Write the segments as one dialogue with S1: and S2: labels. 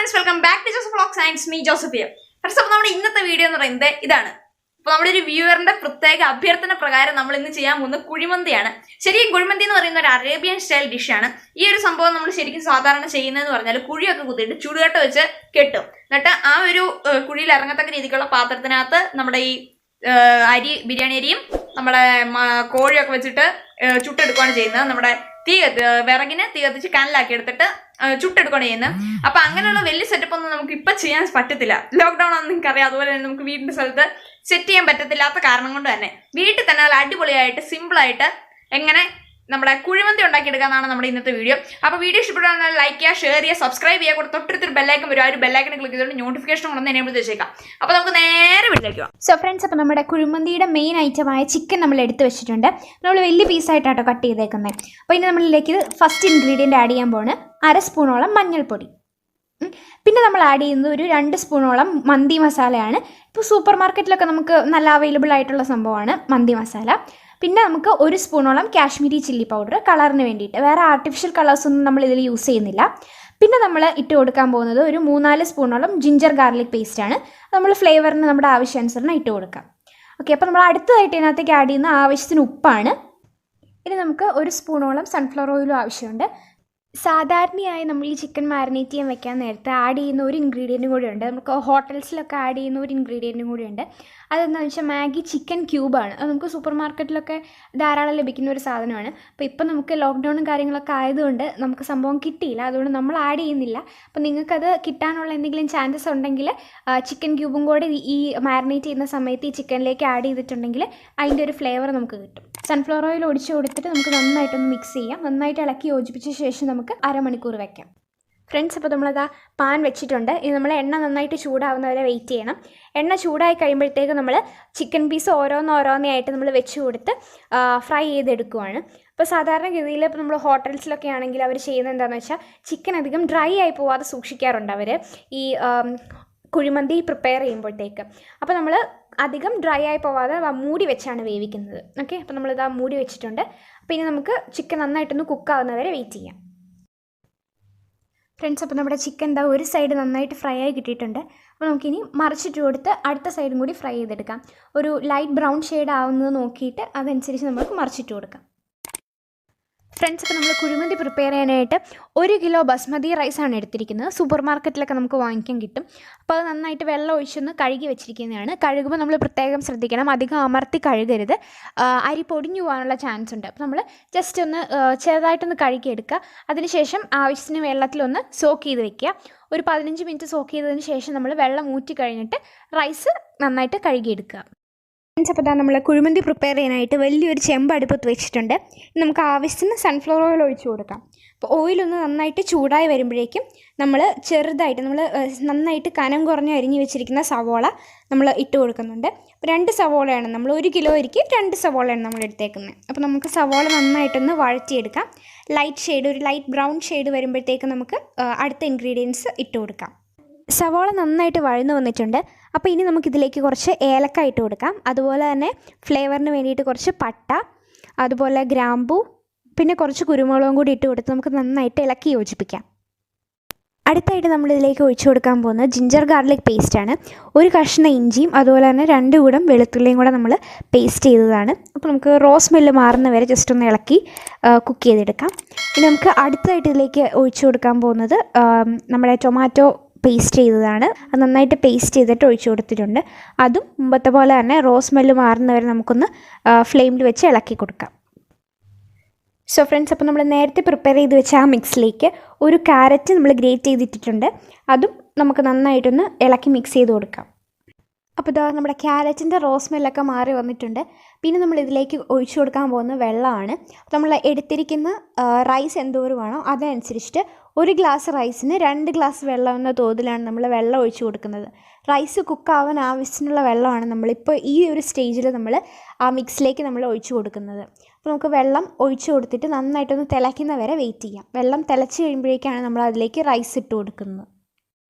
S1: friends, welcome back to Joseph Vlogs and it's me, Joseph here. First of all, ഇന്നത്തെ video എന്ന് പറയുന്നത് ഇതാണ്. അപ്പോൾ നമ്മുടെ ഒരു വ്യൂവറിന്റെ പ്രത്യേക അഭ്യർത്ഥന പ്രകാരം നമ്മൾ ഇന്ന് ചെയ്യാൻ പോകുന്ന കുഴിമന്തിയാണ്. ശരിക്കും കുഴിമന്തി എന്ന് പറയുന്ന ഒരു അറേബ്യൻ സ്റ്റൈൽ ഡിഷാണ്. ഈ ഒരു സംഭവം നമ്മൾ ശരിക്കും സാധാരണ ചെയ്യുന്നതെന്ന് പറഞ്ഞാൽ കുഴിയൊക്കെ കുത്തിയിട്ട് ചുടുകട്ട വെച്ച് കെട്ടും. എന്നിട്ട് ആ ഒരു കുഴിയിൽ ഇറങ്ങത്തക്ക രീതിക്കുള്ള പാത്രത്തിനകത്ത് നമ്മുടെ ഈ ബിരിയാണി അരിയും നമ്മുടെ കോഴിയൊക്കെ വെച്ചിട്ട് ചുട്ടെടുക്കുകയാണ് ചെയ്യുന്നത്. നമ്മുടെ വിറകിന് തീ കത്തിച്ച് കനലാക്കി എടുത്തിട്ട് ചുട്ടെടുക്കുകയാണ് ചെയ്യുന്നത്. അപ്പൊ അങ്ങനെയുള്ള വലിയ സെറ്റപ്പ് ഒന്നും നമുക്ക് ഇപ്പൊ ചെയ്യാൻ പറ്റത്തില്ല. ലോക്ക്ഡൌൺ ആണെന്ന് നിങ്ങൾക്ക് അറിയാം. അതുപോലെ തന്നെ നമുക്ക് വീടിന്റെ സ്ഥലത്ത് സെറ്റ് ചെയ്യാൻ പറ്റത്തില്ലാത്ത കാരണം കൊണ്ട് തന്നെ വീട്ടിൽ തന്നെ നല്ല അടിപൊളിയായിട്ട് സിമ്പിൾ ആയിട്ട് എങ്ങനെ നമ്മുടെ കുഴിമന്തി ഉണ്ടാക്കിയെടുക്കാന്നാണ് നമ്മുടെ ഇന്നത്തെ വീഡിയോ. അപ്പോൾ വീഡിയോ ഇഷ്ടപ്പെട്ടാൽ ലൈക്ക് ചെയ്യുക, ഷെയർ ചെയ്യുക, സബ്സ്ക്രൈബ് ചെയ്യുക, കൂടെ തൊട്ടടുത്തൊരു ബെല്ലൈക്കൻ വരും. ആ ഒരു ബെല്ലൈക്കനെ ക്ലിക്ക് ചെയ്തുകൊണ്ട് നോട്ടിഫിക്കേഷൻ കൊണ്ടൊന്ന് എനേബിൾ ചെയ്തേക്കാം. അപ്പോൾ നമുക്ക് നേരെ വീട്ടിലേക്ക് പോകാം.
S2: സോ ഫ്രണ്ട്സ്, അപ്പോൾ നമ്മുടെ കുഴിമന്തിയുടെ മെയിൻ ഐറ്റമായ ചിക്കൻ നമ്മൾ എടുത്ത് വെച്ചിട്ടുണ്ട്. നമ്മൾ വലിയ പീസായിട്ടാട്ടോ കട്ട് ചെയ്തേക്കുന്നത്. അപ്പോൾ ഇനി നമ്മളിലേക്ക് ഫസ്റ്റ് ഇൻഗ്രീഡിയൻറ്റ് ആഡ് ചെയ്യാൻ പോകുന്നത് 1/2 സ്പൂണോളം മഞ്ഞൾപ്പൊടി. പിന്നെ നമ്മൾ ആഡ് ചെയ്യുന്നത് ഒരു 2 സ്പൂണോളം മന്തി മസാലയാണ്. ഇപ്പോൾ സൂപ്പർ മാർക്കറ്റിലൊക്കെ നമുക്ക് നല്ല അവൈലബിൾ ആയിട്ടുള്ള സംഭവമാണ് മന്തി മസാല. പിന്നെ നമുക്ക് 1 സ്പൂണോളം കാശ്മീരി ചില്ലി പൗഡർ കളറിന് വേണ്ടിയിട്ട്. വേറെ ആർട്ടിഫിഷ്യൽ കളേഴ്സൊന്നും നമ്മൾ ഇതിൽ യൂസ് ചെയ്യുന്നില്ല. പിന്നെ നമ്മൾ ഇട്ട് കൊടുക്കാൻ പോകുന്നത് ഒരു 3-4 സ്പൂണോളം ജിഞ്ചർ ഗാർലിക് പേസ്റ്റാണ്. നമ്മൾ ഫ്ലേവറിന് നമ്മുടെ ആവശ്യാനുസരണം ഇട്ട് കൊടുക്കാം. ഓക്കെ, അപ്പോൾ നമ്മൾ അടുത്തതായിട്ട് ഇതിനകത്തേക്ക് ആഡ് ചെയ്യുന്ന ആവശ്യത്തിന് ഉപ്പാണ്. ഇനി നമുക്ക് 1 സ്പൂണോളം സൺഫ്ലവർ ഓയിലും ആവശ്യമുണ്ട്. സാധാരണയായി നമ്മൾ ഈ ചിക്കൻ മാരിനേറ്റ് ചെയ്യാൻ വെക്കാൻ നേരത്തെ ആഡ് ചെയ്യുന്ന ഒരു ഇൻഗ്രീഡിയൻറ്റും കൂടി ഉണ്ട്. നമുക്ക് ഹോട്ടൽസിലൊക്കെ ആഡ് ചെയ്യുന്ന ഒരു ഇൻഗ്രീഡിയൻറ്റും കൂടി ഉണ്ട്. അതെന്താണെന്ന് വെച്ചാൽ മാഗി ചിക്കൻ ക്യൂബാണ്. അത് നമുക്ക് സൂപ്പർ മാർക്കറ്റിലൊക്കെ ധാരാളം ലഭിക്കുന്ന ഒരു സാധനമാണ്. അപ്പോൾ ഇപ്പം നമുക്ക് ലോക്ക്ഡൗണും കാര്യങ്ങളൊക്കെ ആയതുകൊണ്ട് നമുക്ക് സംഭവം കിട്ടിയില്ല. അതുകൊണ്ട് നമ്മൾ ആഡ് ചെയ്യുന്നില്ല. അപ്പോൾ നിങ്ങൾക്കത് കിട്ടാനുള്ള എന്തെങ്കിലും ചാൻസസ് ഉണ്ടെങ്കിൽ ചിക്കൻ ക്യൂബും കൂടെ ഈ മാരിനേറ്റ് ചെയ്യുന്ന സമയത്ത് ഈ ചിക്കനിലേക്ക് ആഡ് ചെയ്തിട്ടുണ്ടെങ്കിൽ അതിൻ്റെ ഒരു ഫ്ലേവർ നമുക്ക് കിട്ടും. സൺഫ്ലവർ ഓയിൽ ഒഴിച്ച് കൊടുത്തിട്ട് നമുക്ക് നന്നായിട്ടൊന്ന് മിക്സ് ചെയ്യാം. നന്നായിട്ട് ഇളക്കി യോജിപ്പിച്ച ശേഷം നമുക്ക് 1/2 മണിക്കൂർ വെക്കാം. ഫ്രണ്ട്സ്, അപ്പോൾ നമ്മളത് പാൻ വെച്ചിട്ടുണ്ട്. ഇത് നമ്മൾ എണ്ണ നന്നായിട്ട് ചൂടാവുന്നവരെ വെയിറ്റ് ചെയ്യണം. എണ്ണ ചൂടായി കഴിയുമ്പോഴത്തേക്ക് നമ്മൾ ചിക്കൻ പീസ് ഓരോന്നായിട്ട് നമ്മൾ വെച്ച് കൊടുത്ത് ഫ്രൈ ചെയ്തെടുക്കുവാണ്. ഇപ്പോൾ സാധാരണ ഗതിയിൽ ഇപ്പോൾ നമ്മൾ ഹോട്ടൽസിലൊക്കെ ആണെങ്കിൽ അവർ ചെയ്യുന്നത് എന്താണെന്ന് വെച്ചാൽ ചിക്കൻ അധികം ഡ്രൈ ആയി പോവാതെ സൂക്ഷിക്കാറുണ്ട് അവർ ഈ കുഴിമന്തി പ്രിപ്പയർ ചെയ്യുമ്പോഴത്തേക്ക്. അപ്പോൾ നമ്മൾ അധികം ഡ്രൈ ആയി പോവാതെ മൂടി വെച്ചാണ് വേവിക്കുന്നത്. ഓക്കെ, അപ്പോൾ നമ്മളിത് മൂടി വെച്ചിട്ടുണ്ട്. അപ്പോൾ ഇനി നമുക്ക് ചിക്കൻ നന്നായിട്ടൊന്ന് കുക്കാവുന്നവരെ വെയിറ്റ് ചെയ്യാം. ഫ്രണ്ട്സ്, അപ്പോൾ നമ്മുടെ ചിക്കൻ ഒരു സൈഡ് നന്നായിട്ട് ഫ്രൈ ആയി കിട്ടിയിട്ടുണ്ട്. അപ്പോൾ നമുക്കിനി മറിച്ചിട്ട് കൊടുത്ത് അടുത്ത സൈഡും കൂടി ഫ്രൈ ചെയ്തെടുക്കാം. ഒരു ലൈറ്റ് ബ്രൗൺ ഷെയ്ഡ് ആവുന്നത് നോക്കിയിട്ട് അതനുസരിച്ച് നമുക്ക് മറിച്ചിട്ട് കൊടുക്കാം. ഫ്രണ്ട്സ്, അപ്പോൾ നമ്മൾ കുഴിമന്തി പ്രിപ്പയർ ചെയ്യാനായിട്ട് 1 കിലോ ബസ്മതി റൈസാണ് എടുത്തിരിക്കുന്നത്. സൂപ്പർ മാർക്കറ്റിലൊക്കെ നമുക്ക് വാങ്ങിക്കാൻ കിട്ടും. അപ്പോൾ അത് നന്നായിട്ട് വെള്ളം ഒഴിച്ചൊന്ന് കഴുകി വെച്ചിരിക്കുന്നതാണ്. കഴുകുമ്പോൾ നമ്മൾ പ്രത്യേകം ശ്രദ്ധിക്കണം, അധികം അമർത്തി കഴുകരുത്. അരി പൊടിഞ്ഞു പോകാനുള്ള ചാൻസ് ഉണ്ട്. അപ്പോൾ നമ്മൾ ജസ്റ്റ് ഒന്ന് ചെറുതായിട്ടൊന്ന് കഴുകിയെടുക്കുക. അതിനുശേഷം ആവശ്യത്തിന് വെള്ളത്തിലൊന്ന് സോക്ക് ചെയ്ത് വെക്കുക. ഒരു 15 മിനിറ്റ് സോക്ക് ചെയ്തതിന് ശേഷം നമ്മൾ വെള്ളം ഊറ്റി കഴിഞ്ഞിട്ട് റൈസ് നന്നായിട്ട് കഴുകിയെടുക്കുക. അപ്പോൾ നമ്മൾ കുഴിമന്തി പ്രിപ്പയർ ചെയ്യാനായിട്ട് വലിയൊരു ചെമ്പ് അടുപ്പത്ത് വെച്ചിട്ടുണ്ട്. നമുക്ക് ആവശ്യത്തിന് സൺഫ്ലവർ ഓയിൽ ഒഴിച്ച് കൊടുക്കാം. അപ്പോൾ ഓയിലൊന്ന് നന്നായിട്ട് ചൂടായി വരുമ്പോഴേക്കും നമ്മൾ ചെറുതായിട്ട് നന്നായിട്ട് കനം കുറഞ്ഞ് അരിഞ്ഞ് വെച്ചിരിക്കുന്ന സവോള നമ്മൾ ഇട്ട് കൊടുക്കുന്നുണ്ട്. 2 സവോളയാണ്, നമ്മൾ 1 കിലോ അരിക്ക് 2 സവോളയാണ് നമ്മൾ എടുത്തേക്കുന്നത്. അപ്പോൾ നമുക്ക് സവോള നന്നായിട്ടൊന്ന് വഴറ്റിയെടുക്കാം. ഒരു ലൈറ്റ് ബ്രൗൺ ഷെയ്ഡ് വരുമ്പോഴത്തേക്ക് നമുക്ക് അടുത്ത ഇൻഗ്രീഡിയൻസ് ഇട്ട് കൊടുക്കാം. സവോള നന്നായിട്ട് വഴന്നു വന്നിട്ടുണ്ട്. അപ്പോൾ ഇനി നമുക്കിതിലേക്ക് കുറച്ച് ഏലക്ക ഇട്ട് കൊടുക്കാം. അതുപോലെ തന്നെ ഫ്ലേവറിന് വേണ്ടിയിട്ട് കുറച്ച് പട്ട, അതുപോലെ ഗ്രാമ്പൂ, പിന്നെ കുറച്ച് കുരുമുളകും കൂടി ഇട്ട് കൊടുത്ത് നമുക്ക് നന്നായിട്ട് ഇളക്കി യോജിപ്പിക്കാം. അടുത്തായിട്ട് നമ്മളിതിലേക്ക് ഒഴിച്ചു കൊടുക്കാൻ പോകുന്നത് ജിഞ്ചർ ഗാർലിക് പേസ്റ്റാണ്. 1 കഷ്ണം ഇഞ്ചിയും അതുപോലെ തന്നെ 2 കൂടം വെളുത്തുള്ളിയും കൂടെ നമ്മൾ പേസ്റ്റ് ചെയ്തതാണ്. അപ്പോൾ നമുക്ക് റോസ് സ്മെല്ല് മാറുന്ന വരെ ജസ്റ്റ് ഒന്ന് ഇളക്കി കുക്ക് ചെയ്തെടുക്കാം. ഇനി നമുക്ക് അടുത്തതായിട്ട് ഇതിലേക്ക് ഒഴിച്ചു കൊടുക്കാൻ പോകുന്നത് നമ്മുടെ ടൊമാറ്റോ പേസ്റ്റ് ചെയ്തതാണ്. അത് നന്നായിട്ട് പേസ്റ്റ് ചെയ്തിട്ട് ഒഴിച്ചു കൊടുത്തിട്ടുണ്ട്. അതും മുമ്പത്തെ പോലെ തന്നെ റോസ് സ്മെല്ല് മാറുന്നവരെ നമുക്കൊന്ന് ഫ്ലെയിമിൽ വെച്ച് ഇളക്കി കൊടുക്കാം. സോ ഫ്രണ്ട്സ്, അപ്പോൾ നമ്മൾ നേരത്തെ പ്രിപ്പയർ ചെയ്ത് വെച്ച ആ മിക്സിലേക്ക് 1 ക്യാരറ്റ് നമ്മൾ ഗ്രേറ്റ് ചെയ്തിട്ടിട്ടുണ്ട്. അതും നമുക്ക് നന്നായിട്ടൊന്ന് ഇളക്കി മിക്സ് ചെയ്ത് കൊടുക്കാം. അപ്പോൾ നമ്മുടെ ക്യാരറ്റിൻ്റെ റോസ് സ്മെല്ലൊക്കെ മാറി വന്നിട്ടുണ്ട്. പിന്നെ നമ്മൾ ഇതിലേക്ക് ഒഴിച്ചു കൊടുക്കാൻ പോകുന്ന വെള്ളമാണ്. നമ്മൾ എടുത്തിരിക്കുന്ന റൈസ് എന്തോരമാണോ അതനുസരിച്ചിട്ട് 1 ഗ്ലാസ് റൈസിന് 2 ഗ്ലാസ് വെള്ളം എന്ന തോതിലാണ് നമ്മൾ വെള്ളം ഒഴിച്ചു കൊടുക്കുന്നത്. റൈസ് കുക്കാവാൻ ആവശ്യത്തിനുള്ള വെള്ളമാണ് നമ്മളിപ്പോൾ ഈ ഒരു സ്റ്റേജിൽ നമ്മൾ ആ മിക്സിലേക്ക് നമ്മൾ ഒഴിച്ചു കൊടുക്കുന്നത്. അപ്പോൾ നമുക്ക് വെള്ളം ഒഴിച്ചു കൊടുത്തിട്ട് നന്നായിട്ടൊന്ന് തിളയ്ക്കുന്ന വരെ വെയിറ്റ് ചെയ്യാം. വെള്ളം തിളച്ച് കഴിയുമ്പോഴേക്കാണ് നമ്മൾ അതിലേക്ക് റൈസ് ഇട്ട് കൊടുക്കുന്നത്.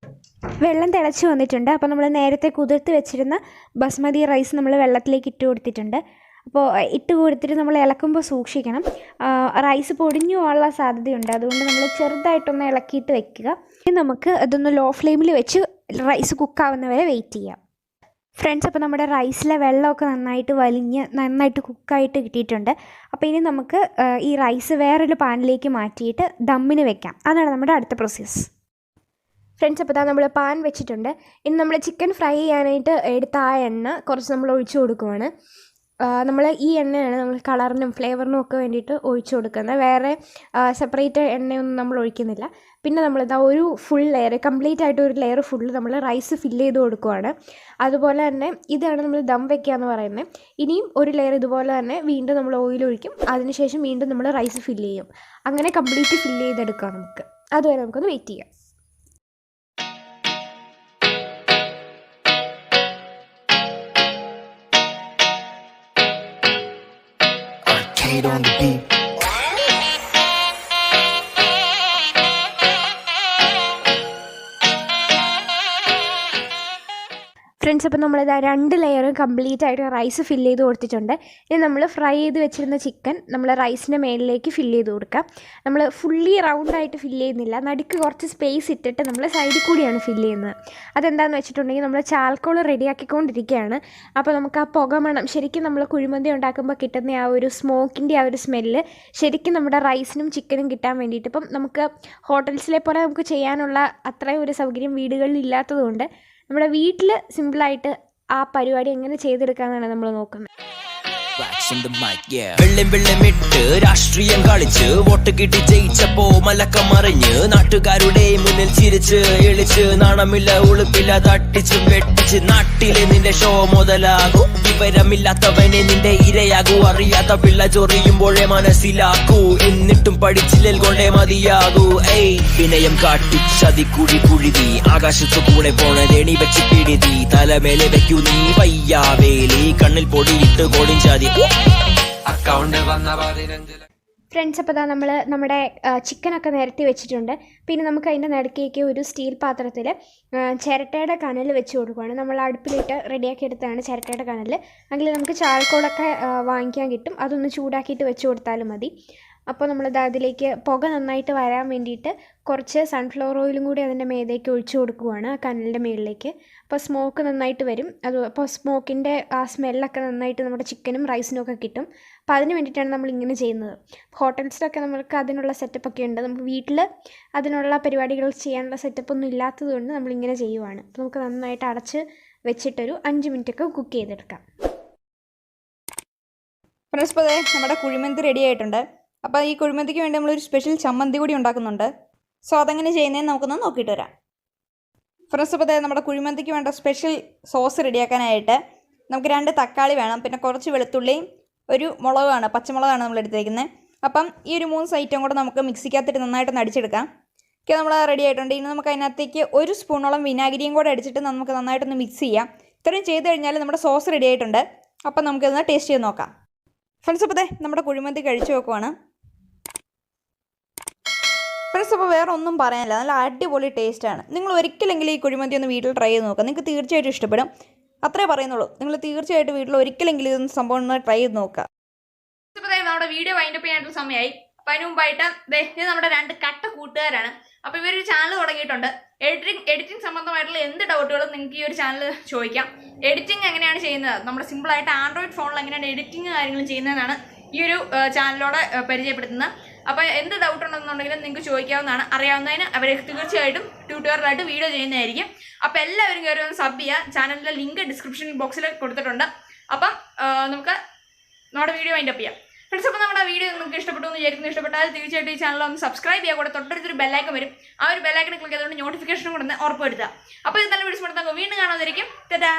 S2: വെള്ളം തിളച്ച് വന്നിട്ടുണ്ട്. അപ്പോൾ നമ്മൾ നേരത്തെ കുതിർത്ത് വെച്ചിരുന്ന ബസ്മതി റൈസ് നമ്മൾ വെള്ളത്തിലേക്ക് ഇട്ട് കൊടുത്തിട്ടുണ്ട്. അപ്പോൾ ഇട്ട് കൊടുത്തിട്ട് നമ്മൾ ഇളക്കുമ്പോൾ സൂക്ഷിക്കണം, റൈസ് പൊടിഞ്ഞു പോകാനുള്ള സാധ്യതയുണ്ട്. അതുകൊണ്ട് നമ്മൾ ചെറുതായിട്ടൊന്ന് ഇളക്കിയിട്ട് വെക്കുക. ഇനി നമുക്ക് അതൊന്ന് ലോ ഫ്ലെയിമിൽ വെച്ച് റൈസ് കുക്കാവുന്നവരെ വെയിറ്റ് ചെയ്യാം. ഫ്രണ്ട്സ്, അപ്പോൾ നമ്മുടെ റൈസിലെ വെള്ളമൊക്കെ നന്നായിട്ട് വലിഞ്ഞ് നന്നായിട്ട് കുക്കായിട്ട് കിട്ടിയിട്ടുണ്ട്. അപ്പോൾ ഇനി നമുക്ക് ഈ റൈസ് വേറൊരു പാനിലേക്ക് മാറ്റിയിട്ട് ദമ്മിന് വെക്കാം. അതാണ് നമ്മുടെ അടുത്ത പ്രോസസ്സ്. ഫ്രണ്ട്സ്, അപ്പോൾ നമ്മൾ പാൻ വെച്ചിട്ടുണ്ട്. ഇനി നമ്മൾ ചിക്കൻ ഫ്രൈ ചെയ്യാനായിട്ട് എടുത്ത ആ എണ്ണ കുറച്ച് നമ്മൾ ഒഴിച്ചു കൊടുക്കുവാണ്. നമ്മൾ ഈ എണ്ണയാണ് നമ്മൾ കളറിനും ഫ്ലേവറിനും ഒക്കെ വേണ്ടിയിട്ട് ഒഴിച്ചു കൊടുക്കുന്നത്. വേറെ സെപ്പറേറ്റ് എണ്ണയൊന്നും നമ്മൾ ഒഴിക്കുന്നില്ല. പിന്നെ നമ്മളിതാ ഒരു ഫുൾ ലെയർ, കംപ്ലീറ്റ് ആയിട്ട് ഒരു ലെയർ ഫുള്ള് നമ്മൾ റൈസ് ഫില്ല് ചെയ്ത് കൊടുക്കുവാണ്. അതുപോലെ തന്നെ ഇതാണ് നമ്മൾ ദം വയ്ക്കുക എന്ന് പറയുന്നത്. ഇനിയും ഒരു ലെയർ ഇതുപോലെ തന്നെ വീണ്ടും നമ്മൾ ഓയിൽ ഒഴിക്കും. അതിനുശേഷം വീണ്ടും നമ്മൾ റൈസ് ഫില്ല് ചെയ്യും. അങ്ങനെ കംപ്ലീറ്റ് ഫില്ല് ചെയ്തെടുക്കാം നമുക്ക്. അതുവരെ നമുക്കൊന്ന് വെയിറ്റ് ചെയ്യാം.
S3: On the beat.
S2: ഫ്രണ്ട്സ്, അപ്പോൾ നമ്മളിത് 2 ലെയറും കംപ്ലീറ്റ് ആയിട്ട് റൈസ് ഫില്ല് ചെയ്ത് കൊടുത്തിട്ടുണ്ട്. ഇനി നമ്മൾ ഫ്രൈ ചെയ്ത് വെച്ചിരുന്ന ചിക്കൻ നമ്മൾ റൈസിൻ്റെ മേലിലേക്ക് ഫില്ല് ചെയ്ത് കൊടുക്കാം. നമ്മൾ ഫുള്ളി റൗണ്ടായിട്ട് ഫില്ല് ചെയ്യുന്നില്ല, നടുക്ക് കുറച്ച് സ്പേസ് ഇട്ടിട്ട് നമ്മൾ സൈഡിൽ കൂടിയാണ് ഫില്ല് ചെയ്യുന്നത്. അതെന്താണെന്ന് വെച്ചിട്ടുണ്ടെങ്കിൽ നമ്മൾ ചാൽക്കോൾ റെഡിയാക്കിക്കൊണ്ടിരിക്കുകയാണ്. അപ്പോൾ നമുക്ക് ആ പുകമണം ശരിക്കും നമ്മൾ കുഴിമന്തി ഉണ്ടാക്കുമ്പോൾ കിട്ടുന്ന ആ ഒരു സ്മോക്കിൻ്റെ ആ ഒരു സ്മെല്ല് ശരിക്കും നമ്മുടെ റൈസിനും ചിക്കനും കിട്ടാൻ വേണ്ടിയിട്ട്, ഇപ്പം നമുക്ക് ഹോട്ടൽസിലെ പോലെ നമുക്ക് ചെയ്യാനുള്ള അത്രയും ഒരു സൗകര്യം വീടുകളിൽ ഇല്ലാത്തതുകൊണ്ട് നമ്മുടെ വീട്ടിൽ സിമ്പിളായിട്ട് ആ പരിപാടി എങ്ങനെ ചെയ്തെടുക്കാമെന്നാണ് നമ്മൾ നോക്കുന്നത്.
S3: വെള്ളമിട്ട് രാഷ്ട്രീയം കളിച്ച് വോട്ട് കിട്ടി ജയിച്ചപ്പോ മലക്കം മറിഞ്ഞ് നാട്ടുകാരുടെ മുന്നിൽ ചിരിച്ച് എളിച്ച് നാണമില്ല ഉളുപ്പില്ല തട്ടിച്ച് വെട്ടിച്ച് നാട്ടിലെ നിന്റെ ഷോ മുതലാകും. വിവരമില്ലാത്തവനെ നിന്റെ ഇരയാകൂ. അറിയാത്ത പിള്ള ചൊറിയുമ്പോഴേ മനസ്സിലാക്കൂ. എന്നിട്ടും പഠിച്ചില്ലേൽ കൊണ്ടേ മതിയാകൂ. വിനയം കാട്ടി ചതിക്കുഴി കുഴുതി ആകാശത്തു കൂടെ പോണതേണി വെച്ച് പിടിതി തലമേലെ വെക്കൂ നീ വയ്യാവേലി കണ്ണിൽ പൊടിയിട്ട് കോടിഞ്ചാതി.
S2: ഫ്രണ്ട്സ്, അപ്പോൾ നമ്മൾ നമ്മുടെ ചിക്കനൊക്കെ നിരത്തി വെച്ചിട്ടുണ്ട്. പിന്നെ നമുക്ക് അതിൻ്റെ നടുക്കേക്ക് ഒരു സ്റ്റീൽ പാത്രത്തിൽ ചിരട്ടയുടെ കനൽ വെച്ച് കൊടുക്കുകയാണ്. നമ്മൾ അടുപ്പിലിട്ട് റെഡിയാക്കി എടുത്താണ് ചിരട്ടയുടെ കനൽ. അല്ലെങ്കിൽ നമുക്ക് ചാർക്കോളൊക്കെ വാങ്ങിക്കാൻ കിട്ടും. അതൊന്ന് ചൂടാക്കിയിട്ട് വെച്ച് കൊടുത്താലും മതി. അപ്പോൾ നമ്മളിത് അതിലേക്ക് പുക നന്നായിട്ട് വരാൻ വേണ്ടിയിട്ട് കുറച്ച് സൺഫ്ലവർ ഓയിലും കൂടി അതിൻ്റെ മേലേക്ക് ഒഴിച്ചു കൊടുക്കുകയാണ് ആ കനലിൻ്റെ മുകളിലേക്ക്. അപ്പോൾ സ്മോക്ക് നന്നായിട്ട് വരും. അപ്പോൾ സ്മോക്കിൻ്റെ ആ സ്മെല്ലൊക്കെ നന്നായിട്ട് നമ്മുടെ ചിക്കനും റൈസിനും ഒക്കെ കിട്ടും. അപ്പോൾ അതിന് വേണ്ടിയിട്ടാണ് നമ്മളിങ്ങനെ ചെയ്യുന്നത്. ഹോട്ടൽസിലൊക്കെ നമ്മൾക്ക് അതിനുള്ള സെറ്റപ്പൊക്കെ ഉണ്ട്. നമുക്ക് വീട്ടിൽ അതിനുള്ള പരിപാടികൾ ചെയ്യാനുള്ള സെറ്റപ്പൊന്നും ഇല്ലാത്തതുകൊണ്ട് നമ്മളിങ്ങനെ ചെയ്യുവാണ്. അപ്പോൾ നമുക്ക് നന്നായിട്ട് അടച്ച് വെച്ചിട്ടൊരു 5 മിനിറ്റൊക്കെ കുക്ക് ചെയ്തെടുക്കാം.
S1: ഫ്രണ്ട്സ്, ഇപ്പോൾ നമ്മുടെ കുഴിമന്തി റെഡി ആയിട്ടുണ്ട്. അപ്പോൾ ഈ കുഴിമന്തിക്ക് വേണ്ടി നമ്മളൊരു സ്പെഷ്യൽ ചമ്മന്തി കൂടി ഉണ്ടാക്കുന്നുണ്ട്. സോ അതെങ്ങനെ ചെയ്യുന്നതെന്ന് നമുക്കൊന്ന് നോക്കിയിട്ട് വരാം. ഫ്രണ്ട്സ്, ഇപ്പോൾ നമ്മുടെ കുഴിമന്തിക്ക് വേണ്ട സ്പെഷ്യൽ സോസ് റെഡിയാക്കാനായിട്ട് നമുക്ക് 2 തക്കാളി വേണം. പിന്നെ കുറച്ച് വെളുത്തുള്ളിയും ഒരു മുളകാണ്, പച്ചമുളകാണ് നമ്മൾ എടുത്തേക്കുന്നത്. അപ്പം ഈ ഒരു 3 ഐറ്റം കൂടെ നമുക്ക് മിക്സിക്കകത്തിട്ട് നന്നായിട്ടൊന്ന് അടിച്ചെടുക്കാം. ഒക്കെ നമ്മൾ റെഡി ആയിട്ടുണ്ട്. ഇനി നമുക്ക് അതിനകത്തേക്ക് 1 സ്പൂണോളം വിനാഗിരിയും കൂടെ അടിച്ചിട്ട് നമുക്ക് നന്നായിട്ടൊന്ന് മിക്സ് ചെയ്യാം. ഇത്രയും ചെയ്ത് കഴിഞ്ഞാൽ നമ്മുടെ സോസ് റെഡി ആയിട്ടുണ്ട്. അപ്പം നമുക്കിതൊന്ന് ടേസ്റ്റ് ചെയ്ത് നോക്കാം. ഫ്രണ്ട്സ്, അപ്പോൾ നമ്മുടെ കുഴിമന്തി കഴിച്ചു നോക്കുവാണ്. ഫ്രണ്ട്സ്, അപ്പോൾ വേറെ ഒന്നും പറയാനില്ല, നല്ല അടിപൊളി ടേസ്റ്റാണ്. നിങ്ങൾ ഒരിക്കലെങ്കിലും ഈ കുഴിമന്തി ഒന്ന് വീട്ടിൽ ട്രൈ ചെയ്ത് നോക്കാം. നിങ്ങൾക്ക് തീർച്ചയായിട്ടും ഇഷ്ടപ്പെടും. അത്രേ പറയുന്നുള്ളൂ. നിങ്ങൾ തീർച്ചയായിട്ടും വീട്ടിൽ ഒരിക്കലെങ്കിലും ഇതൊന്ന് സംഭവം ഒന്ന് ട്രൈ ചെയ്ത് നോക്കുക. ഇപ്പോൾ നമ്മുടെ വീഡിയോ വൈൻഡപ്പ് ചെയ്യാനുള്ള സമയമായി. അപ്പോൾ അതിന് മുമ്പായിട്ട് ഇത് നമ്മുടെ 2 കട്ട കൂട്ടുകാരാണ്. അപ്പോൾ ഇവരൊരു ചാനൽ തുടങ്ങിയിട്ടുണ്ട്. എഡിറ്റിംഗ് സംബന്ധമായിട്ടുള്ള എന്ത് ഡൗട്ടുകളും നിങ്ങൾക്ക് ഈ ഒരു ചാനൽ ചോദിക്കാം. എഡിറ്റിംഗ് എങ്ങനെയാണ് ചെയ്യുന്നത്, നമ്മുടെ സിമ്പിളായിട്ട് ആൻഡ്രോയിഡ് ഫോണിൽ എങ്ങനെയാണ് എഡിറ്റിംഗ് കാര്യങ്ങളും ചെയ്യുന്നതെന്നാണ് ഈ ഒരു ചാനലിലൂടെ പരിചയപ്പെടുത്തുന്നത്. അപ്പോൾ എന്ത് ഡൗട്ട് ഉണ്ടെന്നുണ്ടെങ്കിലും നിങ്ങൾക്ക് ചോദിക്കാവുന്നതാണ്. അറിയാവുന്നതിന് അവർ തീർച്ചയായിട്ടും ട്യൂട്ടോറിയലായിട്ട് വീഡിയോ ചെയ്യുന്നതായിരിക്കും. അപ്പോൾ എല്ലാവരും കയറി ഒന്ന് സബ് ചെയ്യുക. ചാനലിൻ്റെ ലിങ്ക് ഡിസ്ക്രിപ്ഷൻ ബോക്സിൽ കൊടുത്തിട്ടുണ്ട്. അപ്പം നമുക്ക് നമ്മുടെ വീഡിയോ വൈൻഡപ്പ് ചെയ്യാം. ഫ്രണ്ട്സ്, അപ്പോൾ നമ്മുടെ വീഡിയോ നിങ്ങൾക്ക് ഇഷ്ടപ്പെട്ടു എന്ന് വിചാരിക്കുന്നു. ഇഷ്ടപ്പെട്ടാൽ തീർച്ചയായിട്ടും ഈ ചാനൽ ഒന്ന് സബ്സ്ക്രൈബ് ചെയ്യുക. കൂടെ തൊട്ടടുത്തൊരു ബെല്ലൈക്കൺ വരും. ആ ഒരു ബെല്ലൈക്കൺ ക്ലിക്ക് ചെയ്തുകൊണ്ട് നോട്ടിഫിക്കേഷനും കൂടെ ഉറപ്പ് വരുത്തുക. അപ്പോൾ ഇത് നല്ല വീഡിയോസ് കൊടുത്താൽ വീണ്ടും കാണാതിരിക്കും. ടാറ്റാ.